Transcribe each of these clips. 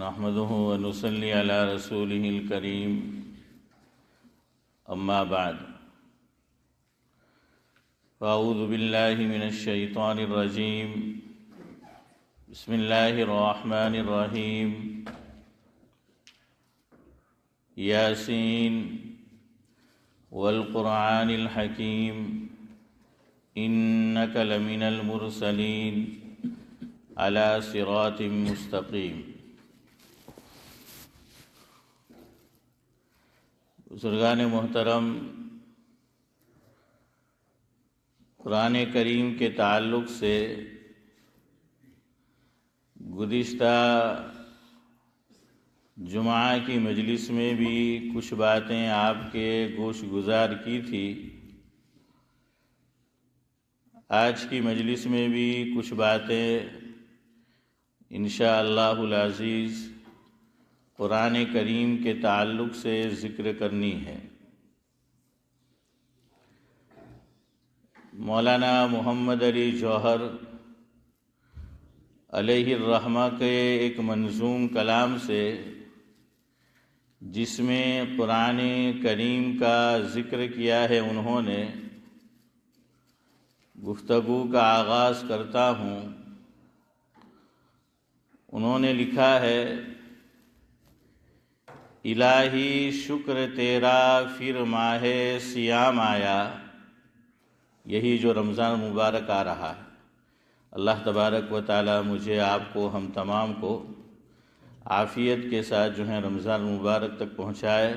نحمده ونصلي على رسوله الكريم اما بعد فاعوذ بالله من الشیطان الرجیم بسم اللہ الرحمن الرحیم یاسین والقرآن الحکیم انک لمن المرسلین علی صراط مستقیم۔ بزرگان محترم، قرآن کریم کے تعلق سے گزشتہ جمعہ کی مجلس میں بھی کچھ باتیں آپ کے گوش گزار کی تھی۔ آج کی مجلس میں بھی کچھ باتیں انشاءاللہ العزیز قرآن کریم کے تعلق سے ذکر کرنی ہے۔ مولانا محمد علی جوہر علیہ الرحمہ کے ایک منظوم کلام سے، جس میں قرآن کریم کا ذکر کیا ہے، انہوں نے گفتگو کا آغاز کرتا ہوں۔ انہوں نے لکھا ہے، الہی شکر تیرا پھر ماہ سیام آیا، یہی جو رمضان مبارک آ رہا ہے۔ اللہ تبارک و تعالی مجھے، آپ کو، ہم تمام کو عافیت کے ساتھ جو ہے رمضان مبارک تک پہنچائے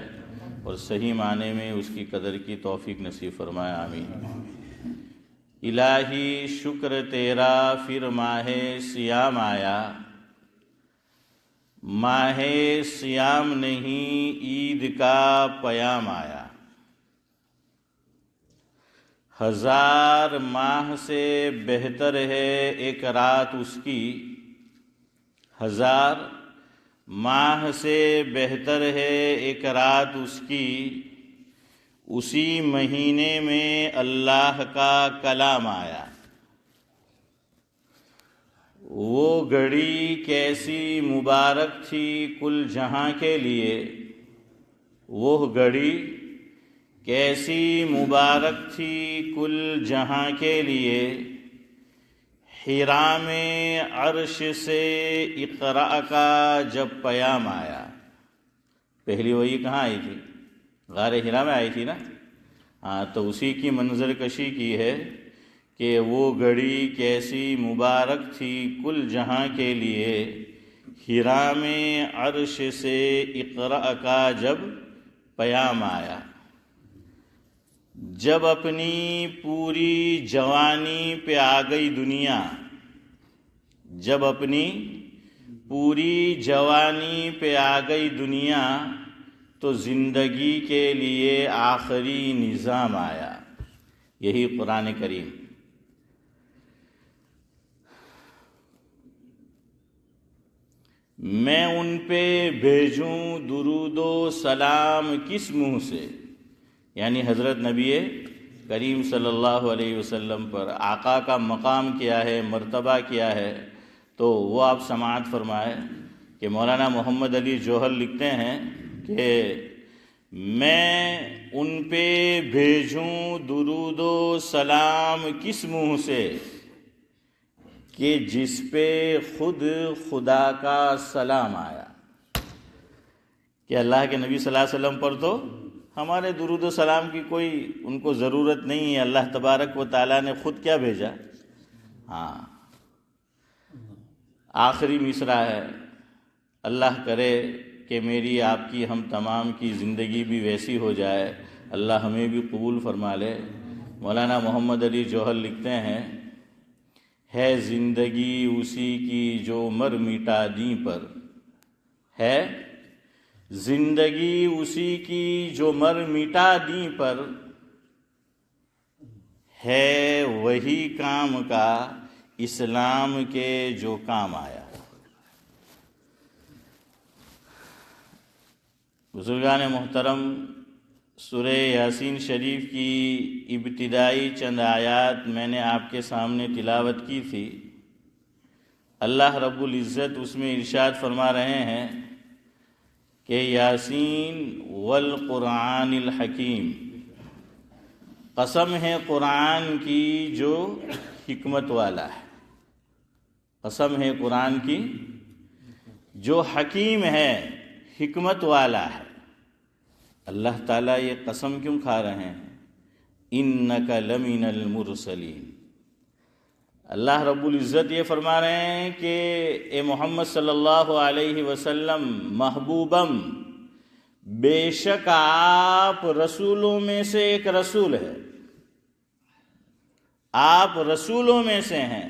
اور صحیح معنی میں اس کی قدر کی توفیق نصیب فرمائے، آمین۔ الہی شکر تیرا پھر ماہ سیام آیا، ماہ سیام نہیں عید کا پیام آیا۔ ہزار ماہ سے بہتر ہے ایک رات اس کی، ہزار ماہ سے بہتر ہے ایک رات اس کی، اسی مہینے میں اللہ کا کلام آیا۔ وہ گھڑی کیسی مبارک تھی کل جہاں کے لیے، وہ گھڑی کیسی مبارک تھی کل جہاں کے لیے، حرا میں عرش سے اقرا کا جب پیام آیا۔ پہلی وہی کہاں آئی تھی؟ غار حرا میں آئی تھی نا؟ ہاں، تو اسی کی منظر کشی کی ہے کہ وہ گھڑی کیسی مبارک تھی کل جہاں کے لیے، حرا میں عرش سے اقرا کا جب پیام آیا۔ جب اپنی پوری جوانی پہ آ گئی دنیا، جب اپنی پوری جوانی پہ آ گئی دنیا، تو زندگی کے لیے آخری نظام آیا، یہی قرآن کریم۔ میں ان پہ بھیجوں درود و سلام کس منہ سے، یعنی حضرت نبی کریم صلی اللہ علیہ وسلم پر آقا کا مقام کیا ہے، مرتبہ کیا ہے، تو وہ آپ سماعت فرمائے کہ مولانا محمد علی جوہر لکھتے ہیں کہ میں ان پہ بھیجوں درود و سلام کس منہ سے کہ جس پہ خود خدا کا سلام آیا۔ کہ اللہ کے نبی صلی اللہ علیہ وسلم پر تو ہمارے درود و سلام کی کوئی ان کو ضرورت نہیں ہے، اللہ تبارک و تعالیٰ نے خود کیا بھیجا۔ ہاں، آخری مصرع ہے، اللہ کرے کہ میری، آپ کی، ہم تمام کی زندگی بھی ویسی ہو جائے، اللہ ہمیں بھی قبول فرما لے۔ مولانا محمد علی جوہر لکھتے ہیں، ہے زندگی اسی کی جو مر مٹا دیں پر، ہے زندگی اسی کی جو مر مٹا دیں پر، ہے وہی کام کا اسلام کے جو کام آیا۔ بزرگان محترم، سورہ یاسین شریف کی ابتدائی چند آیات میں نے آپ کے سامنے تلاوت کی تھی۔ اللہ رب العزت اس میں ارشاد فرما رہے ہیں کہ یاسین والقرآن الحکیم، قسم ہے قرآن کی جو حکمت والا ہے، قسم ہے قرآن کی جو حکیم ہے، حکمت والا ہے۔ اللہ تعالیٰ یہ قسم کیوں کھا رہے ہیں؟ انک لمن المرسلین۔ اللہ رب العزت یہ فرما رہے ہیں کہ اے محمد صلی اللہ علیہ وسلم محبوبم، بے شک آپ رسولوں میں سے ایک رسول ہے، آپ رسولوں میں سے ہیں،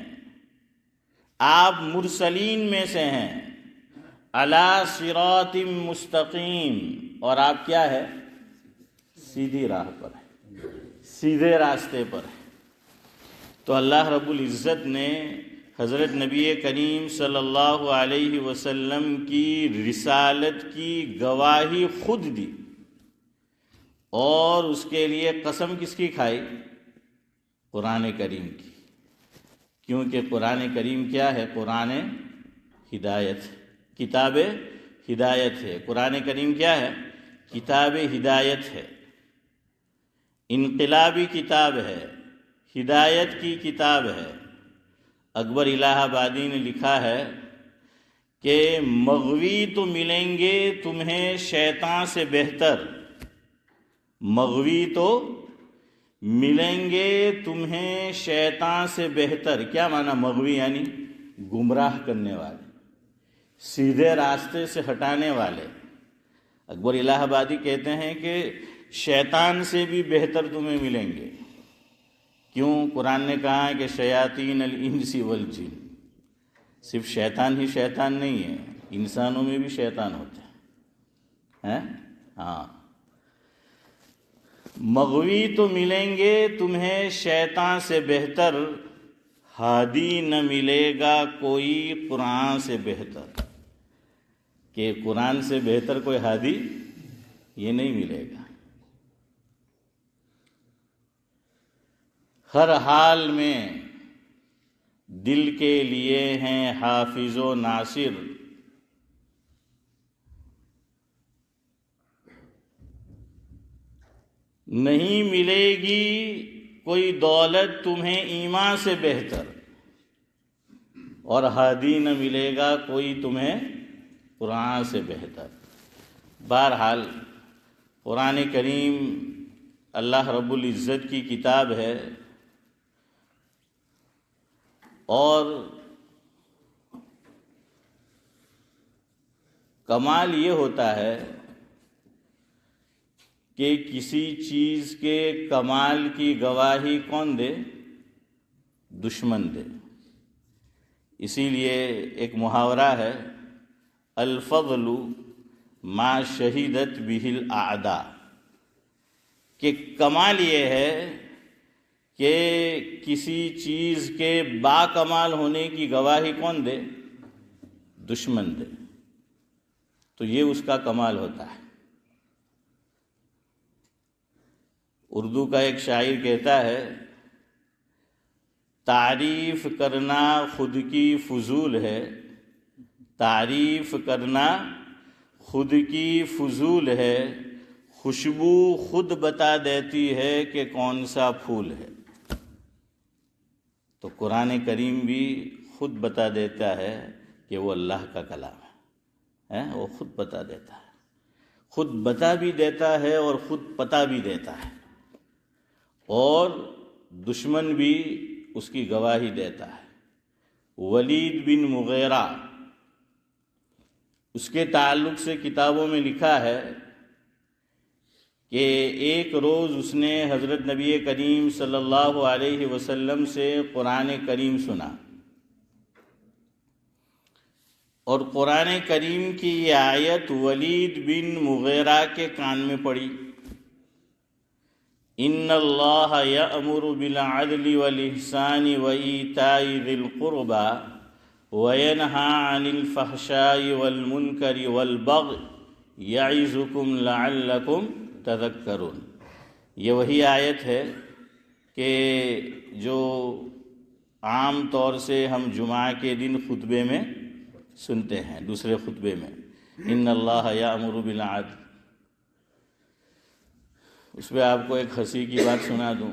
آپ مرسلین میں سے ہیں، علی صراط مستقیم، اور آپ کیا ہے؟ سیدھی راہ پر ہے، سیدھے راستے پر ہے۔ تو اللہ رب العزت نے حضرت نبی کریم صلی اللہ علیہ وسلم کی رسالت کی گواہی خود دی، اور اس کے لیے قسم کس کی کھائی؟ قرآن کریم کی، کیونکہ قرآن کریم کیا ہے؟ قرآن ہدایت، کتاب ہدایت ہے۔ قرآن کریم کیا ہے؟ کتاب ہدایت ہے، انقلابی کتاب ہے، ہدایت کی کتاب ہے۔ اکبر الہ آبادی نے لکھا ہے کہ مغوی تو ملیں گے تمہیں شیطان سے بہتر، مغوی تو ملیں گے تمہیں شیطان سے بہتر۔ کیا معنی مغوی؟ یعنی گمراہ کرنے والے، سیدھے راستے سے ہٹانے والے۔ اکبر الہ آبادی کہتے ہیں کہ شیطان سے بھی بہتر تمہیں ملیں گے۔ کیوں؟ قرآن نے کہا ہے کہ شیاطین الانس والجن، صرف شیطان ہی شیطان نہیں ہے، انسانوں میں بھی شیطان ہوتے ہیں۔ ہاں، مغوی تو ملیں گے تمہیں شیطان سے بہتر، ہادی نہ ملے گا کوئی قرآن سے بہتر، کہ قرآن سے بہتر کوئی ہادی یہ نہیں ملے گا۔ ہر حال میں دل کے لیے ہیں حافظ و ناصر، نہیں ملے گی کوئی دولت تمہیں ایمان سے بہتر، اور ہادی نہ ملے گا کوئی تمہیں قرآن سے بہتر۔ بہرحال قرآن کریم اللہ رب العزت کی کتاب ہے، اور کمال یہ ہوتا ہے کہ کسی چیز کے کمال کی گواہی کون دے؟ دشمن دے۔ اسی لیے ایک محاورہ ہے، الفضل ما شہدت بہ الاعداء، کہ کمال یہ ہے کہ کسی چیز کے با کمال ہونے کی گواہی کون دے؟ دشمن دے۔ تو یہ اس کا کمال ہوتا ہے۔ اردو کا ایک شاعر کہتا ہے، تعریف کرنا خود کی فضول ہے، تعریف کرنا خود کی فضول ہے، خوشبو خود بتا دیتی ہے کہ کون سا پھول ہے۔ تو قرآن کریم بھی خود بتا دیتا ہے کہ وہ اللہ کا کلام ہے، وہ خود بتا دیتا ہے، خود بتا بھی دیتا ہے اور خود پتا بھی دیتا ہے، اور دشمن بھی اس کی گواہی دیتا ہے۔ ولید بن مغیرہ، اس کے تعلق سے کتابوں میں لکھا ہے کہ ایک روز اس نے حضرت نبی کریم صلی اللہ علیہ وسلم سے قرآن کریم سنا، اور قرآن کریم کی یہ آیت ولید بن مغیرہ کے کان میں پڑی، ان اللہ یأمر بالعدل والاحسان وایتاء ذی القربى وینہی عن الفحشاء والمنکر والبغی یعظکم لعلکم تذکرون۔ یہ وہی آیت ہے کہ جو عام طور سے ہم جمعہ کے دن خطبے میں سنتے ہیں، دوسرے خطبے میں، ان اللہ یامر بالعدل۔ اس پہ آپ کو ایک ہنسی کی بات سنا دوں۔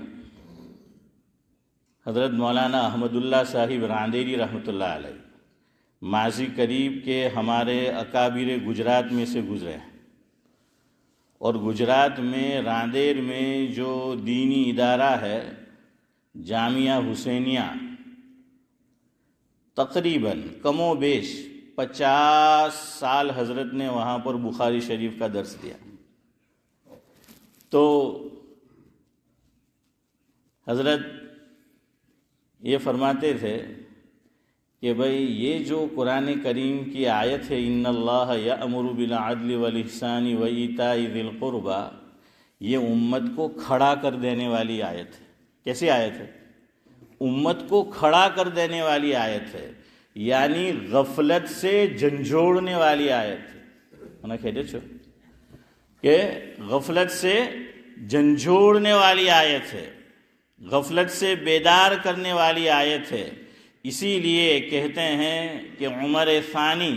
حضرت مولانا احمد اللہ صاحب راندیری رحمۃ اللہ علیہ ماضی قریب کے ہمارے اکابر گجرات میں سے گزرے ہیں، اور گجرات میں راندیر میں جو دینی ادارہ ہے جامعہ حسینیہ، تقریباً کم و بیش 50 سال حضرت نے وہاں پر بخاری شریف کا درس دیا۔ تو حضرت یہ فرماتے تھے کہ بھئی یہ جو قرآن کریم کی آیت ہے ان اللہ یأمر بالعدل والاحسان وایتاء ذی القربی، یہ امت کو کھڑا کر دینے والی آیت ہے۔ کیسی آیت ہے؟ امت کو کھڑا کر دینے والی آیت ہے، یعنی غفلت سے جھنجھوڑنے والی آیت ہے کہتے چھو کہ غفلت سے جھنجھوڑنے والی آیت ہے، غفلت سے بیدار کرنے والی آیت ہے۔ اسی لیے کہتے ہیں کہ عمر ثانی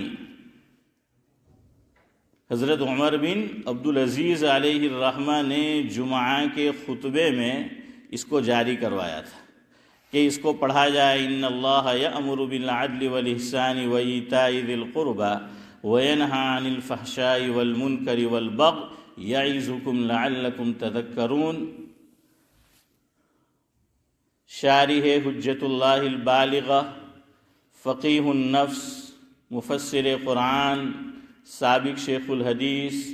حضرت عمر بن عبدالعزیز علیہ الرحمہ نے جمعہ کے خطبے میں اس کو جاری کروایا تھا کہ اس کو پڑھا جائے، ان اللہ یأمر بالعدل والاحسان وایتاء ذی القربی وینہی عن الفحشاء والمنکر والبغی یعظکم لعلکم تذکرون۔ شارح حجت اللہ البالغہ، فقیہ النفس، مفسر قرآن، سابق شیخ الحدیث،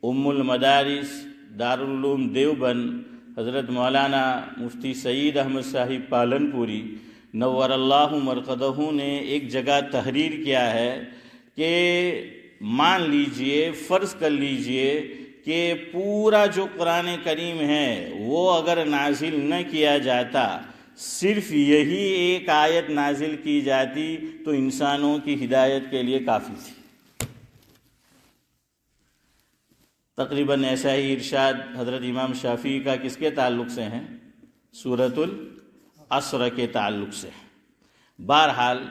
ام المدارس، دارالعلوم دیوبند، حضرت مولانا مفتی سعید احمد صاحب پالنپوری نور اللہ مرقدہ نے ایک جگہ تحریر کیا ہے کہ مان لیجئے، فرض کر لیجئے کہ پورا جو قرآن کریم ہے وہ اگر نازل نہ کیا جاتا، صرف یہی ایک آیت نازل کی جاتی تو انسانوں کی ہدایت کے لیے کافی تھی۔ تقریباً ایسا ہی ارشاد حضرت امام شافعی کا کس کے تعلق سے ہیں؟ سورۃ العصر کے تعلق سے۔ بہرحال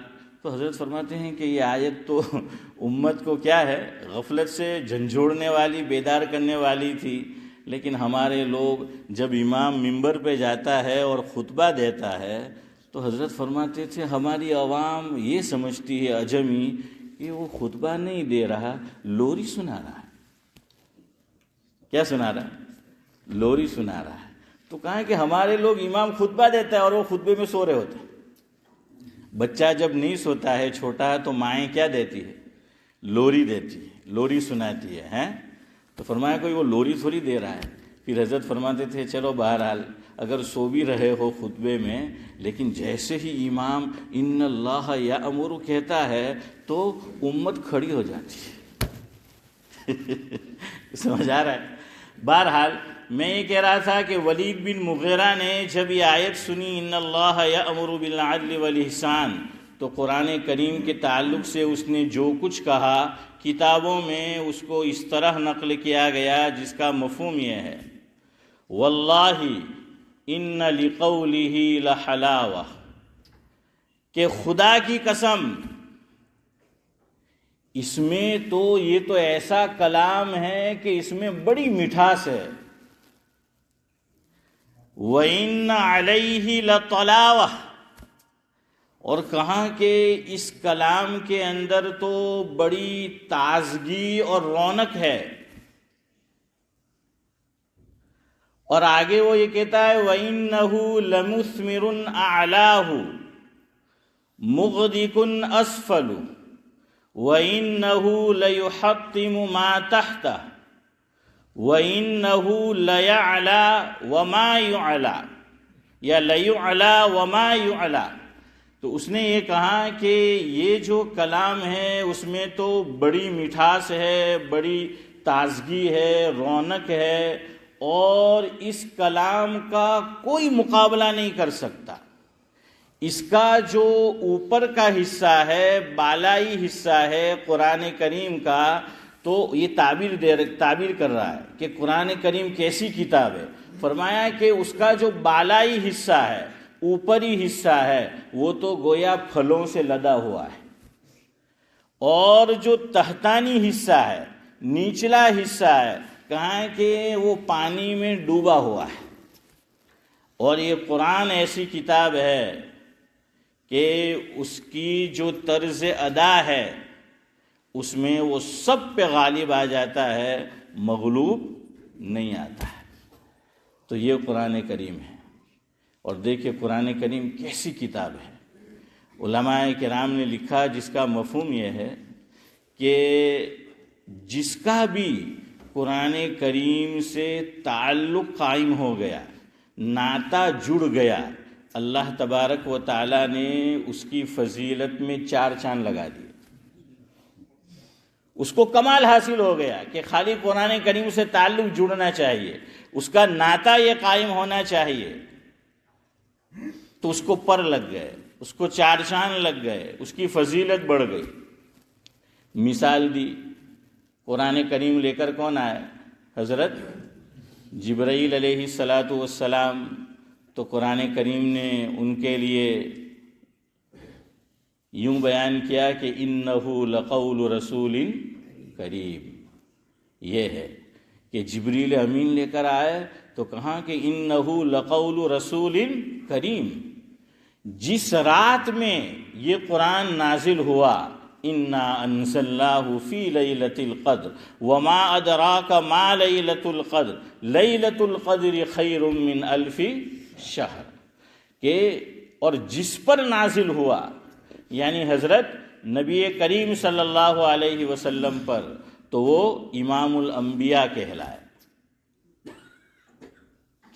تو حضرت فرماتے ہیں کہ یہ آیت تو امت کو کیا ہے، غفلت سے جھنجھوڑنے والی، بیدار کرنے والی تھی، لیکن ہمارے لوگ جب امام ممبر پہ جاتا ہے اور خطبہ دیتا ہے تو حضرت فرماتے تھے ہماری عوام یہ سمجھتی ہے عجمی کہ وہ خطبہ نہیں دے رہا، لوری سنا رہا ہے۔ کیا سنا رہا ہے؟ لوری سنا رہا ہے۔ تو کہا کہ ہمارے لوگ امام خطبہ دیتا ہے اور وہ خطبے میں سو رہے ہوتے ہیں۔ بچہ جب نہیں سوتا ہے، چھوٹا ہے، تو مائیں کیا دیتی ہے؟ لوری دیتی ہے، لوری سناتی ہے، ہیں؟ تو فرمایا کوئی وہ لوری تھوڑی دے رہا ہے۔ پھر حضرت فرماتے تھے چلو بہرحال اگر سو بھی رہے ہو خطبے میں، لیکن جیسے ہی امام ان اللہ یأمر کہتا ہے تو امت کھڑی ہو جاتی ہے۔ سمجھ آ رہا ہے؟ بہرحال میں یہ کہہ رہا تھا کہ ولید بن مغیرہ نے جب یہ آیت سنی ان اللہ یأمر بالعدل والاحسان، تو قرآن کریم کے تعلق سے اس نے جو کچھ کہا کتابوں میں اس کو اس طرح نقل کیا گیا جس کا مفہوم یہ ہے، واللہ ان لقولہ لحلاوہ، کہ خدا کی قسم اس میں تو یہ تو ایسا کلام ہے کہ اس میں بڑی مٹھاس ہے، وَإِنَّ عَلَيْهِ لَطَلَاوَةً، اور کہاں کہ اس کلام کے اندر تو بڑی تازگی اور رونق ہے۔ اور آگے وہ یہ کہتا ہے وَإِنَّهُ لَمُثْمِرٌ أَعْلَاهُ مُغْدِقٌ أَسْفَلُ وَإِنَّهُ لَيُحَطِّمُ مَا تَحْتَهُ وَإِنَّهُ لَيَعْلَى وَمَا يُعْلَى یا لَيُعْلَى وَمَا يُعْلَى۔ تو اس نے یہ کہا کہ یہ جو کلام ہے اس میں تو بڑی مٹھاس ہے، بڑی تازگی ہے، رونق ہے، اور اس کلام کا کوئی مقابلہ نہیں کر سکتا۔ اس کا جو اوپر کا حصہ ہے، بالائی حصہ ہے قرآن کریم کا، تو یہ تعبیر کر رہا ہے کہ قرآن کریم کیسی کتاب ہے۔ فرمایا کہ اس کا جو بالائی حصہ ہے، اوپری حصہ ہے وہ تو گویا پھلوں سے لدا ہوا ہے، اور جو تحتانی حصہ ہے، نچلا حصہ ہے، کہاں کہ وہ پانی میں ڈوبا ہوا ہے۔ اور یہ قرآن ایسی کتاب ہے کہ اس کی جو طرز ادا ہے اس میں وہ سب پہ غالب آ جاتا ہے، مغلوب نہیں آتا ہے۔ تو یہ قرآن کریم ہے۔ اور دیکھیں قرآن کریم کیسی کتاب ہے۔ علماء کرام نے لکھا جس کا مفہوم یہ ہے کہ جس کا بھی قرآن کریم سے تعلق قائم ہو گیا، ناطہ جڑ گیا، اللہ تبارک و تعالیٰ نے اس کی فضیلت میں 4 چاند لگا دیے۔ اس کو کمال حاصل ہو گیا کہ خالی قرآن کریم سے تعلق جڑنا چاہیے، اس کا ناطہ یہ قائم ہونا چاہیے، تو اس کو پر لگ گئے، اس کو 4 چاند لگ گئے، اس کی فضیلت بڑھ گئی۔ مثال دی، قرآن کریم لے کر کون آئے؟ حضرت جبرائیل علیہ السلام۔ تو قرآن کریم نے ان کے لیے یوں بیان کیا کہ انہ لقول رسول کریم، یہ ہے کہ جبریل امین لے کر آئے تو کہاں کہ انہ لقول رسول کریم۔ جس رات میں یہ قرآن نازل ہوا، انا انزلناہ فی لیلۃ القدر وما ادراک ما لیلۃ القدر لیلۃ القدر خیر من الف شہر، کہ اور جس پر نازل ہوا یعنی حضرت نبی کریم صلی اللہ علیہ وسلم پر، تو وہ امام الانبیاء کہلائے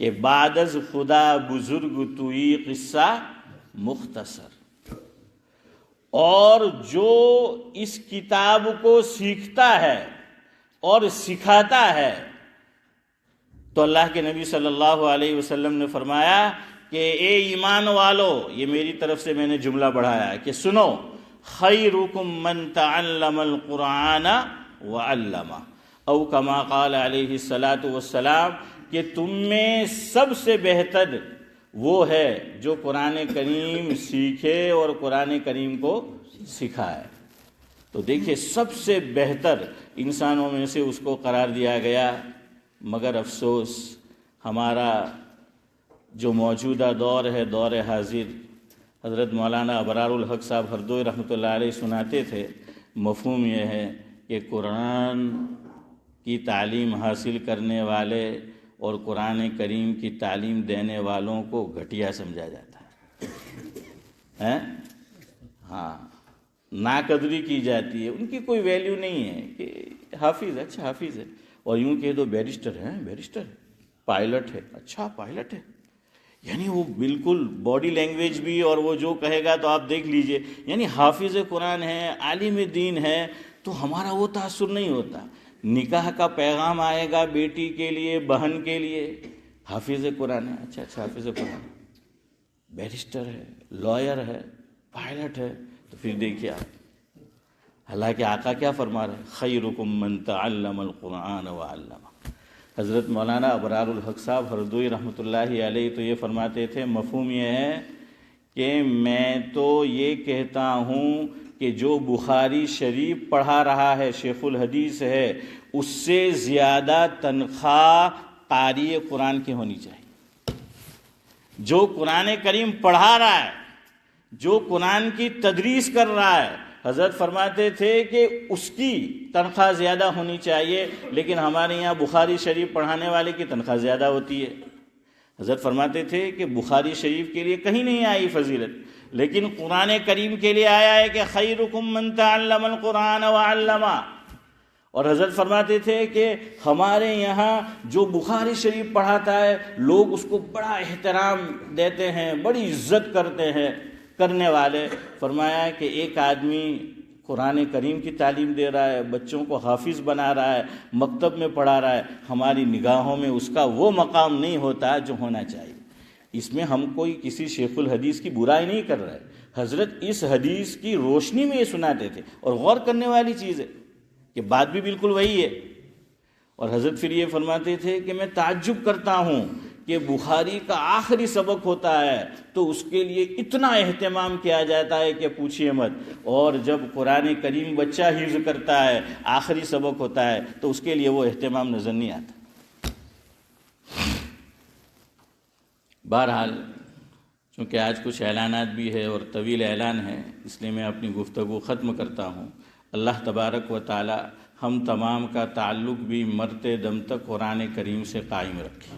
کہ بعد از خدا بزرگ توئی قصہ مختصر۔ اور جو اس کتاب کو سیکھتا ہے اور سکھاتا ہے، تو اللہ کے نبی صلی اللہ علیہ وسلم نے فرمایا کہ اے ایمان والو، یہ میری طرف سے میں نے جملہ بڑھایا کہ سنو، خیرکم من تعلم القرآن وعلمہ، او کما قال علیہ الصلاۃ والسلام، کہ تم میں سب سے بہتر وہ ہے جو قرآن کریم سیکھے اور قرآن کریم کو سکھائے۔ تو دیکھیے سب سے بہتر انسانوں میں سے اس کو قرار دیا گیا، مگر افسوس ہمارا جو موجودہ دور ہے، دور حاضر، حضرت مولانا ابرار الحق صاحب ہردوئی رحمۃ اللہ علیہ سناتے تھے، مفہوم یہ ہے کہ قرآن کی تعلیم حاصل کرنے والے اور قرآن کریم کی تعلیم دینے والوں کو گھٹیا سمجھا جاتا ہے، ہاں، ناقدری کی جاتی ہے، ان کی کوئی ویلیو نہیں ہے کہ حافظ ہے، اچھا حافظ ہے، اور یوں کہہ دو بیرسٹر ہے، بیرسٹر ہے، پائلٹ ہے، اچھا پائلٹ ہے، یعنی وہ بالکل باڈی لینگویج بھی، اور وہ جو کہے گا تو آپ دیکھ لیجئے، یعنی حافظ قرآن ہے، عالم دین ہے، تو ہمارا وہ تاثر نہیں ہوتا۔ نکاح کا پیغام آئے گا بیٹی کے لیے، بہن کے لیے، حافظ قرآن ہے، اچھا حافظ قرآن، بیرسٹر ہے، لائر ہے، پائلٹ ہے، تو پھر دیکھیے آپ، حالانکہ آقا کیا فرما رہے ہیں؟ خیرکم من تعلم القرآن وعلمہ۔ حضرت مولانا ابرار الحق صاحب ہردوئی رحمۃ اللہ علیہ تو یہ فرماتے تھے، مفہوم یہ ہے کہ میں تو یہ کہتا ہوں کہ جو بخاری شریف پڑھا رہا ہے، شیخ الحدیث ہے، اس سے زیادہ تنخواہ قاری قرآن کی ہونی چاہیے۔ جو قرآن کریم پڑھا رہا ہے، جو قرآن کی تدریس کر رہا ہے، حضرت فرماتے تھے کہ اس کی تنخواہ زیادہ ہونی چاہیے، لیکن ہمارے یہاں بخاری شریف پڑھانے والے کی تنخواہ زیادہ ہوتی ہے۔ حضرت فرماتے تھے کہ بخاری شریف کے لیے کہیں نہیں آئی فضیلت، لیکن قرآن کریم کے لیے آیا ہے کہ خیرکم من تعلم القرآن وعلمہ۔ اور حضرت فرماتے تھے کہ ہمارے یہاں جو بخاری شریف پڑھاتا ہے، لوگ اس کو بڑا احترام دیتے ہیں، بڑی عزت کرتے ہیں کرنے والے۔ فرمایا کہ ایک آدمی قرآن کریم کی تعلیم دے رہا ہے، بچوں کو حافظ بنا رہا ہے، مکتب میں پڑھا رہا ہے، ہماری نگاہوں میں اس کا وہ مقام نہیں ہوتا جو ہونا چاہیے۔ اس میں ہم کوئی کسی شیخ الحدیث کی برائی نہیں کر رہے، حضرت اس حدیث کی روشنی میں یہ سناتے تھے، اور غور کرنے والی چیز ہے کہ بات بھی بالکل وہی ہے۔ اور حضرت پھر یہ فرماتے تھے کہ میں تعجب کرتا ہوں کہ بخاری کا آخری سبق ہوتا ہے تو اس کے لیے اتنا اہتمام کیا جاتا ہے کہ پوچھیے مت، اور جب قرآن کریم بچہ حفظ کرتا ہے آخری سبق ہوتا ہے تو اس کے لیے وہ اہتمام نظر نہیں آتا۔ بہرحال چونکہ آج کچھ اعلانات بھی ہے اور طویل اعلان ہے، اس لیے میں اپنی گفتگو ختم کرتا ہوں۔ اللہ تبارک و تعالی ہم تمام کا تعلق بھی مرتے دم تک قرآن کریم سے قائم رکھے،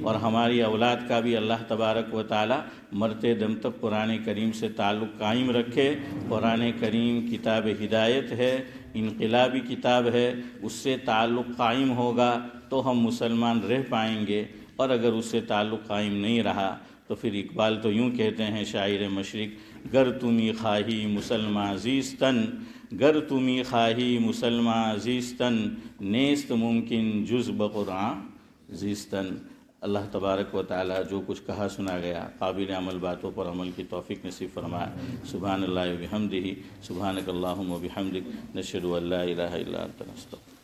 اور ہماری اولاد کا بھی اللہ تبارک و تعالی مرتے دم تک قرآن کریم سے تعلق قائم رکھے۔ قرآن کریم کتاب ہدایت ہے، انقلابی کتاب ہے، اس سے تعلق قائم ہوگا تو ہم مسلمان رہ پائیں گے، اور اگر اس سے تعلق قائم نہیں رہا تو پھر اقبال تو یوں کہتے ہیں شاعر مشرق، گر تمی خواہی مسلمان زیستن، گر تمی خواہی مسلمان زیستن، نیست ممکن جز بقرآن زیستن۔ اللہ تبارک و تعالی جو کچھ کہا سنا گیا قابل عمل باتوں پر عمل کی توفیق نصیب فرمائے۔ سبحان اللہ و بحمدہ، سبحانک اللہم و بحمدک، نشہد ان لا الہ الا انت نستغفرک۔